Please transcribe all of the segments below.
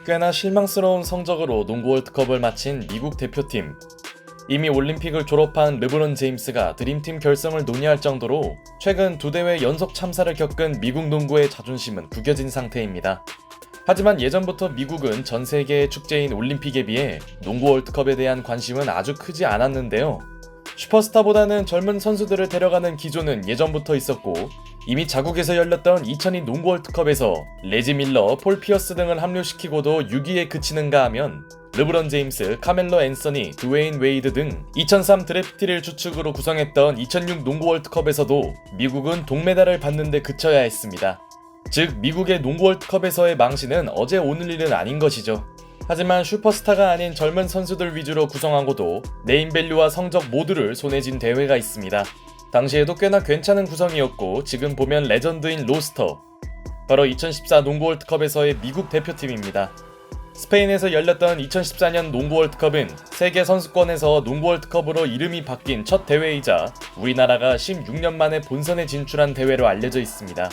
꽤나 실망스러운 성적으로 농구 월드컵을 마친 미국 대표팀. 이미 올림픽을 졸업한 르브론 제임스가 드림팀 결성을 논의할 정도로 최근 두 대회 연속 참사를 겪은 미국 농구의 자존심은 구겨진 상태입니다. 하지만 예전부터 미국은 전 세계의 축제인 올림픽에 비해 농구 월드컵에 대한 관심은 아주 크지 않았는데요. 슈퍼스타보다는 젊은 선수들을 데려가는 기조는 예전부터 있었고, 이미 자국에서 열렸던 2002 농구 월드컵에서 레지 밀러, 폴 피어스 등을 합류시키고도 6위에 그치는가 하면 르브론 제임스, 카멜로 앤서니, 드웨인 웨이드 등 2003 드래프트를 주축으로 구성했던 2006 농구 월드컵에서도 미국은 동메달을 받는 데 그쳐야 했습니다. 즉, 미국의 농구 월드컵에서의 망신은 어제 오늘 일은 아닌 것이죠. 하지만 슈퍼스타가 아닌 젊은 선수들 위주로 구성하고도 네임밸류와 성적 모두를 손에 쥔 대회가 있습니다. 당시에도 꽤나 괜찮은 구성이었고, 지금 보면 레전드인 로스터, 바로 2014 농구 월드컵에서의 미국 대표팀입니다. 스페인에서 열렸던 2014년 농구 월드컵은 세계 선수권에서 농구 월드컵으로 이름이 바뀐 첫 대회이자 우리나라가 16년 만에 본선에 진출한 대회로 알려져 있습니다.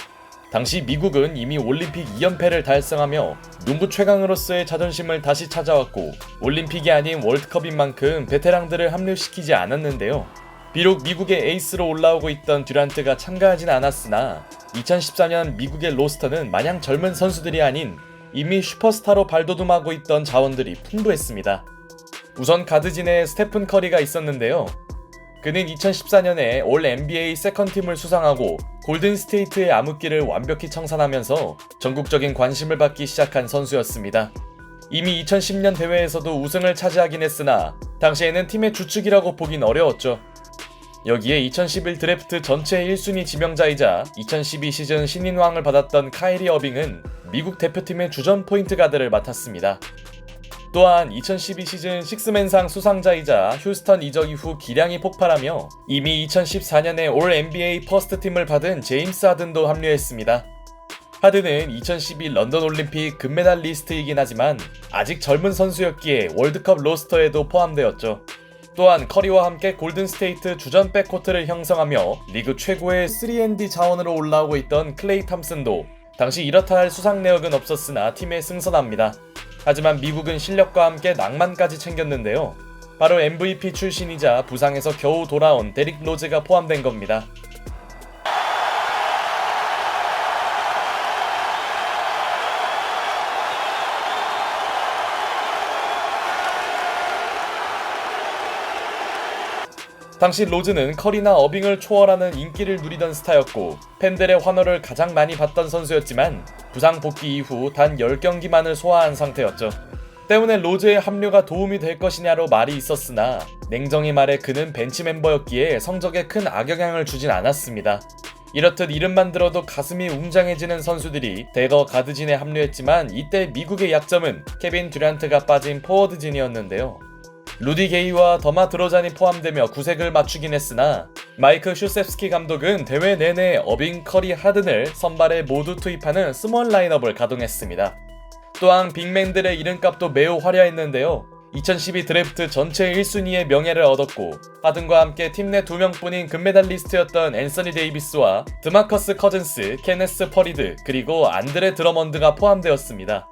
당시 미국은 이미 올림픽 2연패를 달성하며 농구 최강으로서의 자존심을 다시 찾아왔고, 올림픽이 아닌 월드컵인 만큼 베테랑들을 합류시키지 않았는데요. 비록 미국의 에이스로 올라오고 있던 듀란트가 참가하진 않았으나 2014년 미국의 로스터는 마냥 젊은 선수들이 아닌 이미 슈퍼스타로 발돋움하고 있던 자원들이 풍부했습니다. 우선 가드진에 스테픈 커리가 있었는데요. 그는 2014년에 올 NBA 세컨팀을 수상하고 골든스테이트의 암흑기를 완벽히 청산하면서 전국적인 관심을 받기 시작한 선수였습니다. 이미 2010년 대회에서도 우승을 차지하긴 했으나 당시에는 팀의 주축이라고 보긴 어려웠죠. 여기에 2011 드래프트 전체 1순위 지명자이자 2012 시즌 신인왕을 받았던 카이리 어빙은 미국 대표팀의 주전 포인트 가드를 맡았습니다. 또한 2012 시즌 식스맨상 수상자이자 휴스턴 이적 이후 기량이 폭발하며 이미 2014년에 올 NBA 퍼스트팀을 받은 제임스 하든도 합류했습니다. 하든은 2012 런던 올림픽 금메달리스트이긴 하지만 아직 젊은 선수였기에 월드컵 로스터에도 포함되었죠. 또한 커리와 함께 골든스테이트 주전 백코트를 형성하며 리그 최고의 3&D 자원으로 올라오고 있던 클레이 탐슨도 당시 이렇다 할 수상 내역은 없었으나 팀에 승선합니다. 하지만 미국은 실력과 함께 낭만까지 챙겼는데요. 바로 MVP 출신이자 부상에서 겨우 돌아온 데릭 로즈가 포함된 겁니다. 당시 로즈는 커리나 어빙을 초월하는 인기를 누리던 스타였고 팬들의 환호를 가장 많이 받던 선수였지만 부상 복귀 이후 단 10경기만을 소화한 상태였죠. 때문에 로즈의 합류가 도움이 될 것이냐로 말이 있었으나 냉정히 말해 그는 벤치 멤버였기에 성적에 큰 악영향을 주진 않았습니다. 이렇듯 이름만 들어도 가슴이 웅장해지는 선수들이 대거 가드진에 합류했지만 이때 미국의 약점은 케빈 듀란트가 빠진 포워드진이었는데요. 루디 게이와 더마 드로잔이 포함되며 구색을 맞추긴 했으나 마이크 슈셉스키 감독은 대회 내내 어빙, 커리, 하든을 선발에 모두 투입하는 스몰 라인업을 가동했습니다. 또한 빅맨들의 이름값도 매우 화려했는데요. 2012 드래프트 전체 1순위의 명예를 얻었고 하든과 함께 팀 내 2명뿐인 금메달리스트였던 앤서니 데이비스와 드마커스 커즌스, 케네스 퍼리드, 그리고 안드레 드러먼드가 포함되었습니다.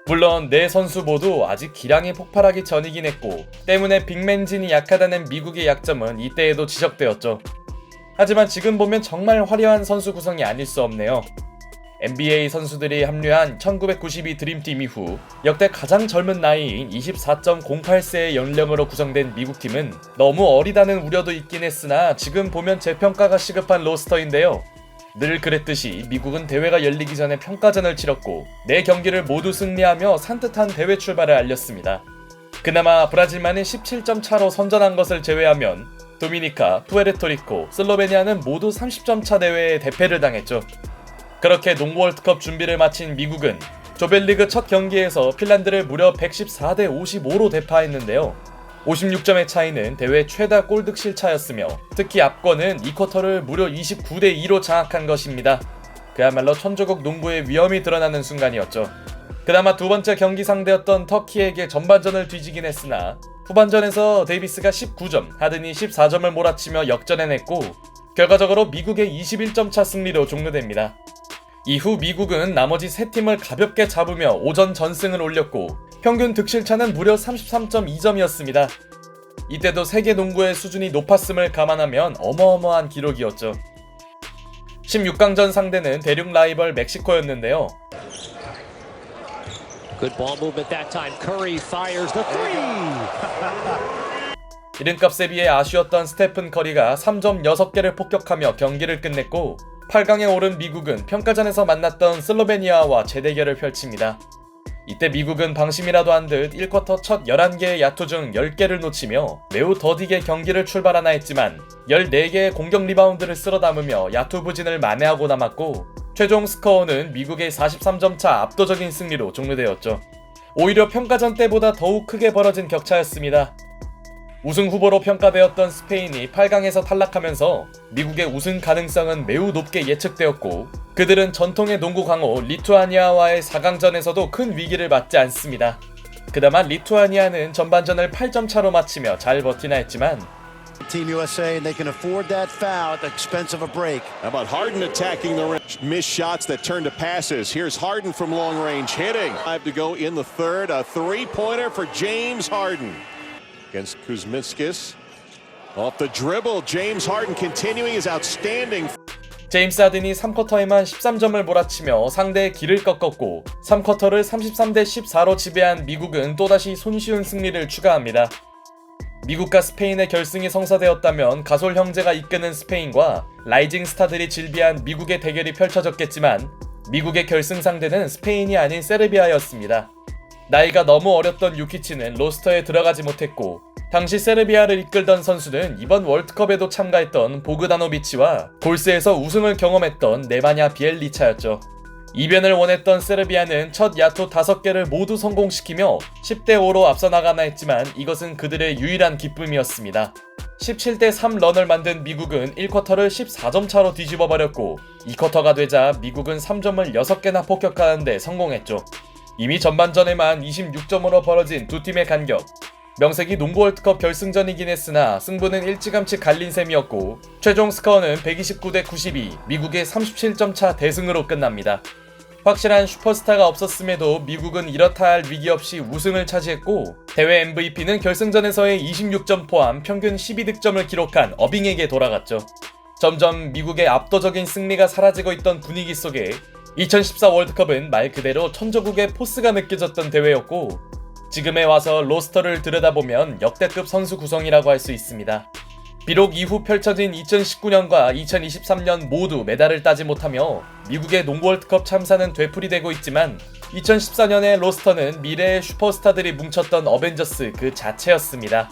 물론 네 선수 모두 아직 기량이 폭발하기 전이긴 했고 때문에 빅맨진이 약하다는 미국의 약점은 이때에도 지적되었죠. 하지만 지금 보면 정말 화려한 선수 구성이 아닐 수 없네요. NBA 선수들이 합류한 1992 드림팀 이후 역대 가장 젊은 나이인 24.08세의 연령으로 구성된 미국팀은 너무 어리다는 우려도 있긴 했으나 지금 보면 재평가가 시급한 로스터인데요. 늘 그랬듯이 미국은 대회가 열리기 전에 평가전을 치렀고 4경기를 모두 승리하며 산뜻한 대회 출발을 알렸습니다. 그나마 브라질만이 17점 차로 선전한 것을 제외하면 도미니카, 푸에르토리코, 슬로베니아는 모두 30점 차 대회에 대패를 당했죠. 그렇게 농구 월드컵 준비를 마친 미국은 조별리그 첫 경기에서 핀란드를 무려 114대 55로 대파했는데요. 56점의 차이는 대회 최다 골득실 차였으며 특히 압권은 2쿼터를 무려 29대 2로 장악한 것입니다. 그야말로 천조국 농구의 위험이 드러나는 순간이었죠. 그나마 두 번째 경기 상대였던 터키에게 전반전을 뒤지긴 했으나 후반전에서 데이비스가 19점, 하든이 14점을 몰아치며 역전해냈고 결과적으로 미국의 21점 차 승리로 종료됩니다. 이후 미국은 나머지 3팀을 가볍게 잡으며 오전 전승을 올렸고 평균 득실차는 무려 33.2점이었습니다. 이때도 세계 농구의 수준이 높았음을 감안하면 어마어마한 기록이었죠. 16강전 상대는 대륙 라이벌 멕시코였는데요. Good ball movement that time. Curry fires the three. 이름값에 비해 아쉬웠던 스테픈 커리가 3점 6개를 폭격하며 경기를 끝냈고 8강에 오른 미국은 평가전에서 만났던 슬로베니아와 재대결을 펼칩니다. 이때 미국은 방심이라도 한 듯 1쿼터 첫 11개의 야투 중 10개를 놓치며 매우 더디게 경기를 출발하나 했지만 14개의 공격 리바운드를 쓸어 담으며 야투 부진을 만회하고 남았고 최종 스코어는 미국의 43점 차 압도적인 승리로 종료되었죠. 오히려 평가전 때보다 더욱 크게 벌어진 격차였습니다. 우승 후보로 평가되었던 스페인이 8강에서 탈락하면서 미국의 우승 가능성은 매우 높게 예측되었고 그들은 전통의 농구 강호 리투아니아와의 4강전에서도 큰 위기를 맞지 않습니다. 그나마 리투아니아는 전반전을 8점 차로 마치며 잘 버티나 했지만 Team USA and they can afford that foul at the expense of a break. How about Harden attacking the rim? Missed shots that turn to passes. Here's Harden from long range hitting. 5 to go in the third. A three-pointer for James Harden against Kuzminskas. Off the dribble, James Harden continuing his outstanding. 제임스 하든이 3쿼터에만 13점을 몰아치며 상대의 길을 꺾었고 3쿼터를 33대 14로 지배한 미국은 또다시 손쉬운 승리를 추가합니다. 미국과 스페인의 결승이 성사되었다면 가솔 형제가 이끄는 스페인과 라이징 스타들이 질비한 미국의 대결이 펼쳐졌겠지만 미국의 결승 상대는 스페인이 아닌 세르비아였습니다. 나이가 너무 어렸던 유키치는 로스터에 들어가지 못했고 당시 세르비아를 이끌던 선수는 이번 월드컵에도 참가했던 보그다노비치와 골스에서 우승을 경험했던 네마냐 비엘리차였죠. 이변을 원했던 세르비아는 첫 야투 5개를 모두 성공시키며 10대5로 앞서 나가나 했지만 이것은 그들의 유일한 기쁨이었습니다. 17대3 런을 만든 미국은 1쿼터를 14점 차로 뒤집어버렸고 2쿼터가 되자 미국은 3점을 6개나 폭격하는 데 성공했죠. 이미 전반전에만 26점으로 벌어진 두 팀의 간격. 명색이 농구 월드컵 결승전이긴 했으나 승부는 일찌감치 갈린 셈이었고 최종 스코어는 129대 92, 미국의 37점 차 대승으로 끝납니다. 확실한 슈퍼스타가 없었음에도 미국은 이렇다 할 위기 없이 우승을 차지했고 대회 MVP는 결승전에서의 26점 포함 평균 12득점을 기록한 어빙에게 돌아갔죠. 점점 미국의 압도적인 승리가 사라지고 있던 분위기 속에 2014 월드컵은 말 그대로 천조국의 포스가 느껴졌던 대회였고 지금에 와서 로스터를 들여다보면 역대급 선수 구성이라고 할 수 있습니다. 비록 이후 펼쳐진 2019년과 2023년 모두 메달을 따지 못하며 미국의 농구 월드컵 참사는 되풀이되고 있지만 2014년의 로스터는 미래의 슈퍼스타들이 뭉쳤던 어벤져스 그 자체였습니다.